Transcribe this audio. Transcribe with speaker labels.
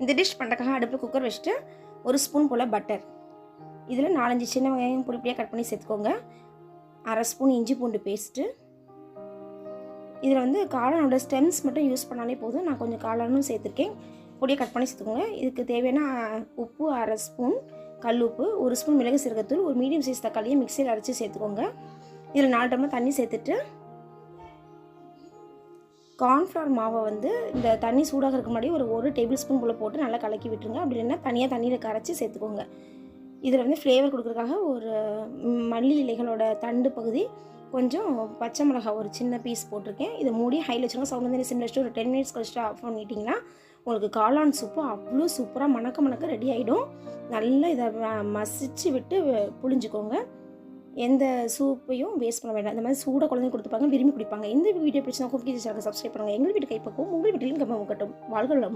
Speaker 1: இந்த டிஷ் பண்ணுறதுக்காக அடுப்பில் குக்கர் வச்சுட்டு 1 ஸ்பூன் போல் பட்டர், இதில் 4-5 சின்ன வெங்காயம் பொடிப்படியாக கட் பண்ணி சேர்த்துக்கோங்க. 1/2 ஸ்பூன் இஞ்சி பூண்டு பேஸ்ட்டு. இதில் வந்து காளானோட ஸ்டெம்ஸ் மட்டும் யூஸ் பண்ணாலே போதும். நான் கொஞ்சம் காளானும் சேர்த்துருக்கேன், பொடியை கட் பண்ணி சேர்த்துக்கோங்க. இதுக்கு தேவையான உப்பு 1/2 ஸ்பூன், கல் உப்பு, 1 ஸ்பூன் மிளகு சீரகத்தூள், ஒரு மீடியம் சைஸ் தக்காளியை மிக்சியில் அரைச்சி சேர்த்துக்கோங்க. இதில் 4 டம்ளர் தண்ணி சேர்த்துட்டு கார்ன்ஃப்ளவர் மாவை வந்து இந்த தண்ணி சூடாகிறதுக்கு முன்னாடி ஒரு டேபிள் ஸ்பூன் போல் போட்டு நல்லா கலக்கி விட்டுருங்க. அப்படி இல்லைன்னா தனியாக தண்ணியில் கரைச்சி சேர்த்துக்கோங்க. இதில் வந்து ஃப்ளேவர் கொடுக்குறதுக்காக ஒரு மல்லி இலைகளோட தண்டு பகுதி, கொஞ்சம் பச்சை மிளகாய் ஒரு சின்ன பீஸ் போட்டிருக்கேன். இதை மூடி ஹையில் வச்சுருங்க. சவுண்ட் வந்து சிம்மில் வச்சுட்டு ஒரு 10 மினிட்ஸ் கழிச்சுட்டு ஆஃப் பண்ணிட்டிங்கன்னா உங்களுக்கு காளான் சூப்பு அவ்வளோ சூப்பராக மணக்க ரெடி ஆகிடும். நல்லா இதை மசிச்சு விட்டு புழிஞ்சிக்கோங்க. எந்த சூப்பையும் வேஸ்ட் பண்ண வேண்டாம். இந்த மாதிரி சூடாக குழந்தைங்க கொடுத்துப்பாங்க, விரும்பி குடிப்பாங்க. இந்த வீடியோ பிடிச்சினா குக்கி சேனலுக்கு சப்ஸ்கிரைப் பண்ணுங்கள். எங்கள் வீட்டு கைப்பக்கம் உங்கள் வீட்டிலையும் கம்ம கட்டும். வாழ்க வளமுடன்.